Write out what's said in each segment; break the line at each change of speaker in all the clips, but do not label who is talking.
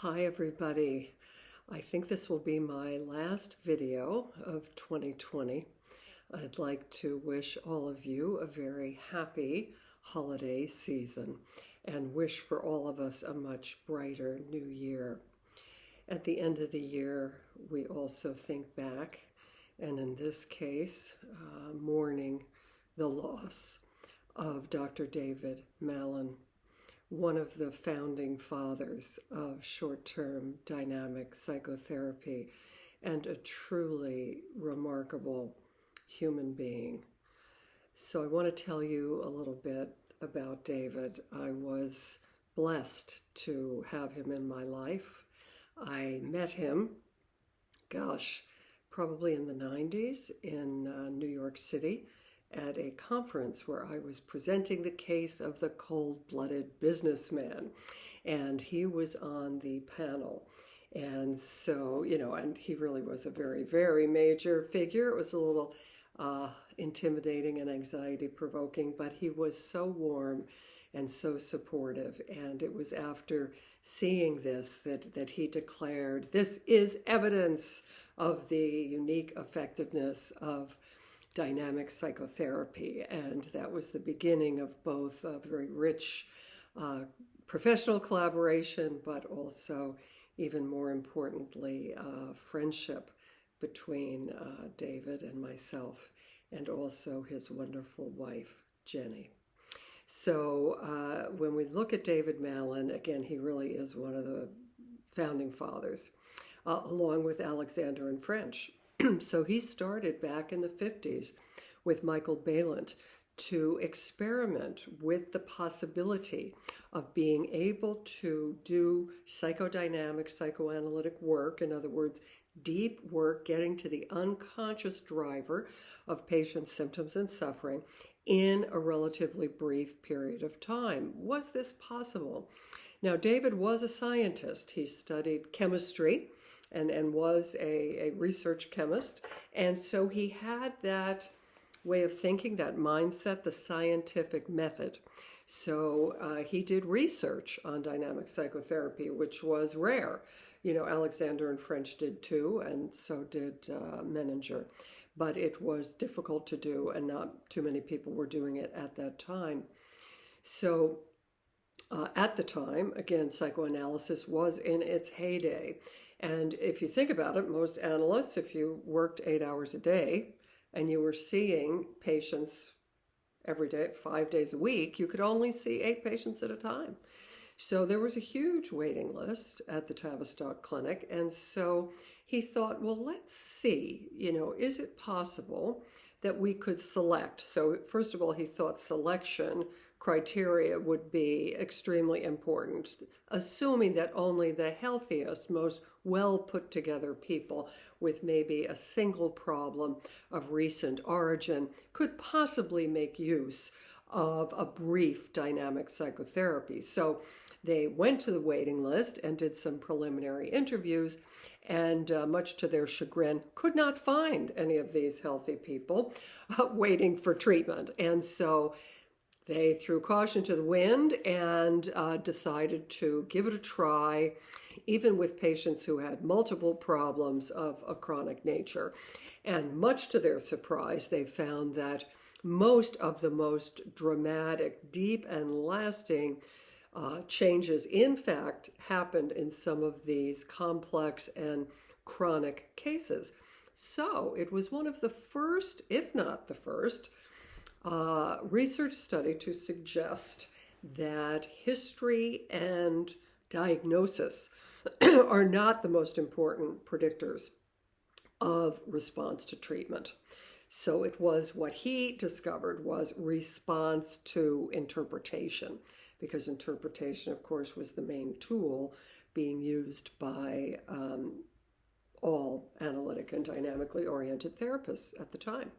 Hi everybody. I think this will be my last video of 2020. I'd like to wish all of you a very happy holiday season and wish for all of us a much brighter new year. At the end of the year, we also think back, and in this case, mourning the loss of Dr. David Malan, one of the founding fathers of short-term dynamic psychotherapy and a truly remarkable human being. So I want to tell you a little bit about David. I was blessed to have him in my life. I met him, probably in the 90s in New York City, at a conference where I was presenting the case of the cold-blooded businessman, and he was on the panel. And so, and he really was a very, very major figure. It was a little intimidating and anxiety-provoking, but he was so warm and so supportive. And it was after seeing this that he declared, "This is evidence of the unique effectiveness of dynamic psychotherapy," and that was the beginning of both a very rich professional collaboration, but also, even more importantly, friendship between David and myself, and also his wonderful wife, Jenny. So when we look at David Malan, again, he really is one of the founding fathers, along with Alexander and French. So he started back in the 50s with Michael Balint to experiment with the possibility of being able to do psychodynamic, psychoanalytic work, in other words, deep work getting to the unconscious driver of patients' symptoms and suffering in a relatively brief period of time. Was this possible? Now, David was a scientist. He studied chemistry and was a research chemist. And so he had that way of thinking, that mindset, the scientific method. So he did research on dynamic psychotherapy, which was rare. Alexander and French did too, and so did Menninger. But it was difficult to do, and not too many people were doing it at that time. So at the time, again, psychoanalysis was in its heyday. And if you think about it, most analysts, if you worked 8 hours a day and you were seeing patients every day, 5 days a week, you could only see 8 patients at a time. So there was a huge waiting list at the Tavistock Clinic. And so he thought, well, let's see, is it possible that we could select? So first of all, he thought selection criteria would be extremely important, assuming that only the healthiest, most well put together people with maybe a single problem of recent origin could possibly make use of a brief dynamic psychotherapy. So they went to the waiting list and did some preliminary interviews, and much to their chagrin, could not find any of these healthy people waiting for treatment. And so they threw caution to the wind and decided to give it a try, even with patients who had multiple problems of a chronic nature. And much to their surprise, they found that most of the most dramatic, deep, and lasting changes, in fact, happened in some of these complex and chronic cases. So it was one of the first, if not the first, research study to suggest that history and diagnosis are not the most important predictors of response to treatment. So it was what he discovered was response to interpretation, because interpretation, of course, was the main tool being used by all analytic and dynamically oriented therapists at the time.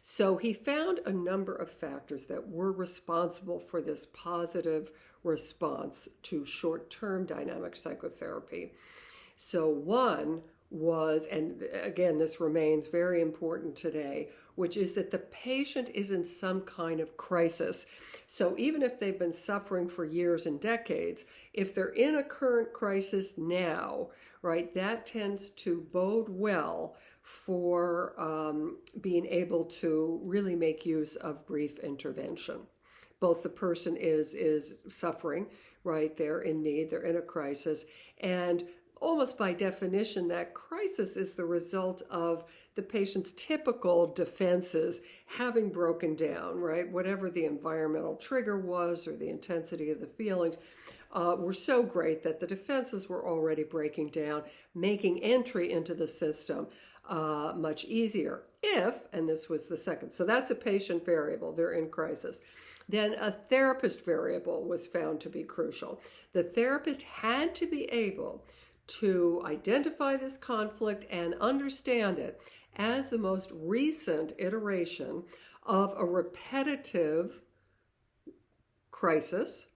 So he found a number of factors that were responsible for this positive response to short-term dynamic psychotherapy. So one was, and again, this remains very important today, which is that the patient is in some kind of crisis. So even if they've been suffering for years and decades, if they're in a current crisis now, right, that tends to bode well for being able to really make use of brief intervention. Both the person is suffering, right? They're in need, they're in a crisis, and almost by definition, that crisis is the result of the patient's typical defenses having broken down, right? Whatever the environmental trigger was or the intensity of the feelings were so great that the defenses were already breaking down, making entry into the system much easier. If, and this was the second, so that's a patient variable, they're in crisis. Then a therapist variable was found to be crucial. The therapist had to be able to identify this conflict and understand it as the most recent iteration of a repetitive crisis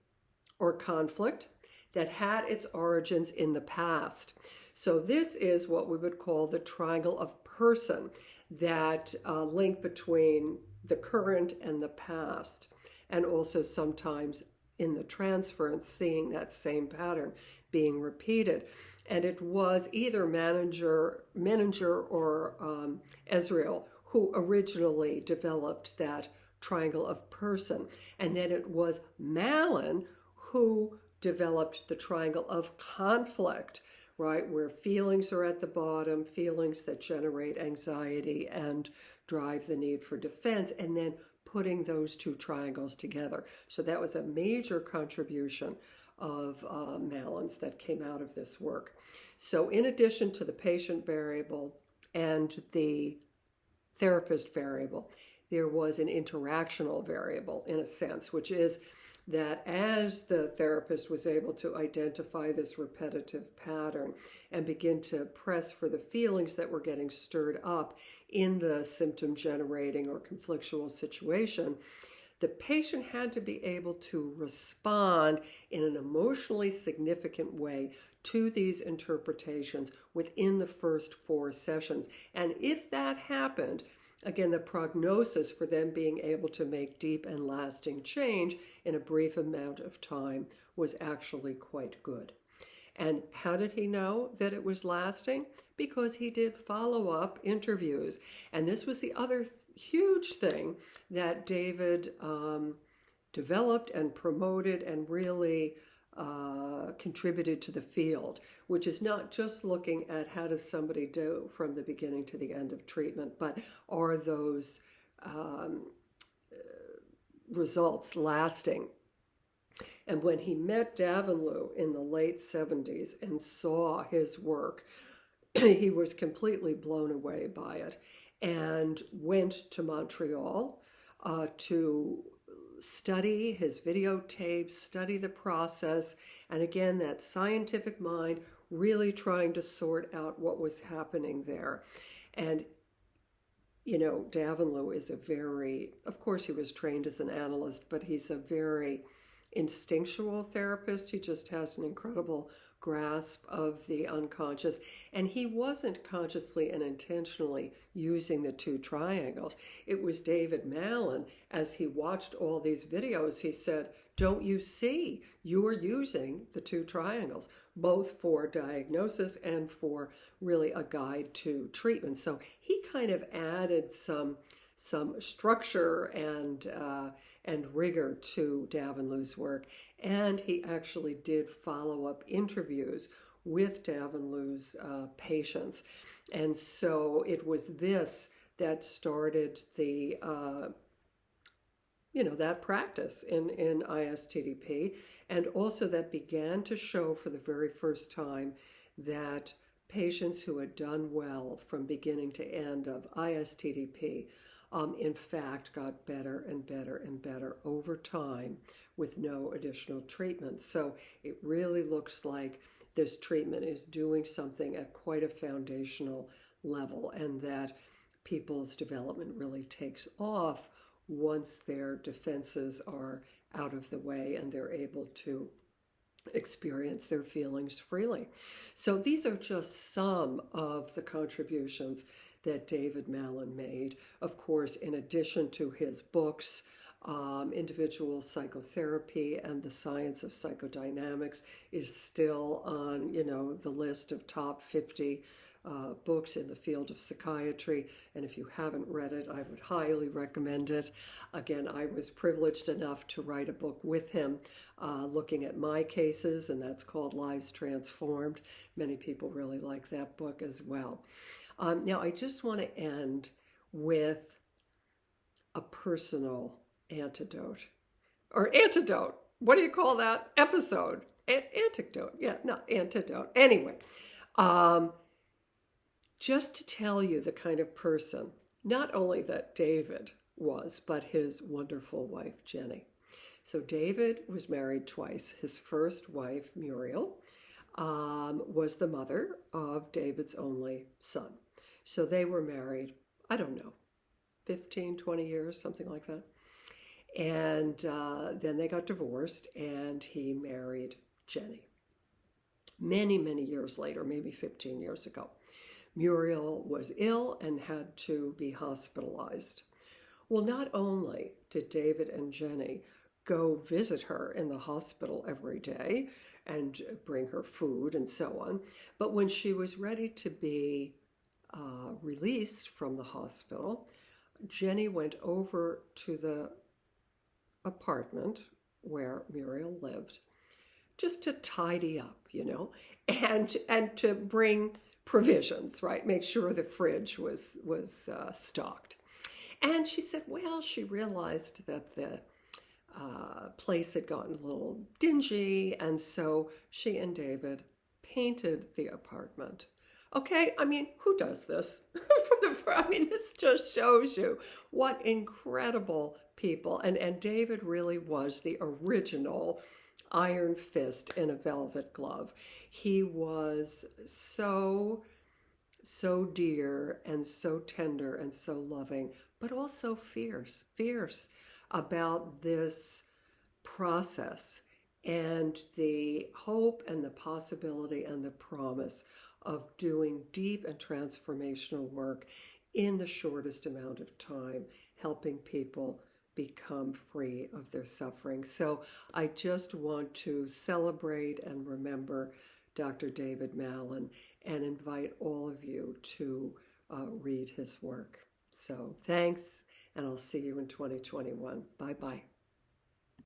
or conflict that had its origins in the past. So this is what we would call the triangle of person, that link between the current and the past, and also sometimes in the transference, seeing that same pattern being repeated. And it was either Menninger or Israel who originally developed that triangle of person. And then it was Malan who developed the triangle of conflict, right, where feelings are at the bottom, feelings that generate anxiety and drive the need for defense, and then putting those two triangles together. So that was a major contribution of Malan's that came out of this work. So in addition to the patient variable and the therapist variable, there was an interactional variable in a sense, which is that as the therapist was able to identify this repetitive pattern and begin to press for the feelings that were getting stirred up in the symptom generating or conflictual situation, the patient had to be able to respond in an emotionally significant way to these interpretations within the first 4 sessions. And if that happened, again, the prognosis for them being able to make deep and lasting change in a brief amount of time was actually quite good. And how did he know that it was lasting? Because he did follow-up interviews. And this was the other huge thing that David developed and promoted and really contributed to the field, which is not just looking at how does somebody do from the beginning to the end of treatment, but are those results lasting? And when he met Davenlu in the late 70s and saw his work, he was completely blown away by it and went to Montreal to study his videotapes, study the process, and again, that scientific mind really trying to sort out what was happening there. And, you know, Davenlu is of course he was trained as an analyst, but he's a very instinctual therapist. He just has an incredible grasp of the unconscious, and he wasn't consciously and intentionally using the two triangles. It was David Malan, as he watched all these videos, he said, don't you see you are using the two triangles, both for diagnosis and for really a guide to treatment. So he kind of added some structure and rigor to Davenlu's work. And he actually did follow-up interviews with Davenlu's patients. And so it was this that started the, that practice in ISTDP, and also that began to show for the very first time that patients who had done well from beginning to end of ISTDP in fact got better and better and better over time with no additional treatment. So it really looks like this treatment is doing something at quite a foundational level, and that people's development really takes off once their defenses are out of the way and they're able to experience their feelings freely. So these are just some of the contributions that David Malan made. Of course, in addition to his books, Individual Psychotherapy and the Science of Psychodynamics is still on, the list of top 50 books in the field of psychiatry. And if you haven't read it, I would highly recommend it. Again, I was privileged enough to write a book with him looking at my cases, and that's called Lives Transformed. Many people really like that book as well. Now, I just want to end with a personal antidote. Or antidote. What do you call that? Episode. Antidote. Yeah, not antidote. Anyway, just to tell you the kind of person, not only that David was, but his wonderful wife, Jenny. So David was married twice. His first wife, Muriel, was the mother of David's only son. So they were married, I don't know, 15, 20 years, something like that. And then they got divorced, and he married Jenny. Many, many years later, maybe 15 years ago. Muriel was ill and had to be hospitalized. Well, not only did David and Jenny go visit her in the hospital every day and bring her food and so on, but when she was ready to be released from the hospital, Jenny went over to the apartment where Muriel lived just to tidy up, and to bring provisions, right? Make sure the fridge was stocked. And she said, well, she realized that the place had gotten a little dingy, and so she and David painted the apartment. Okay, I mean, who does this? This just shows you what incredible people. And David really was the original iron fist in a velvet glove. He was so dear and so tender and so loving, but also fierce about this process and the hope and the possibility and the promise of doing deep and transformational work in the shortest amount of time, helping people become free of their suffering. So I just want to celebrate and remember Dr. David Malan and invite all of you to read his work. So thanks, and I'll see you in 2021. Bye-bye.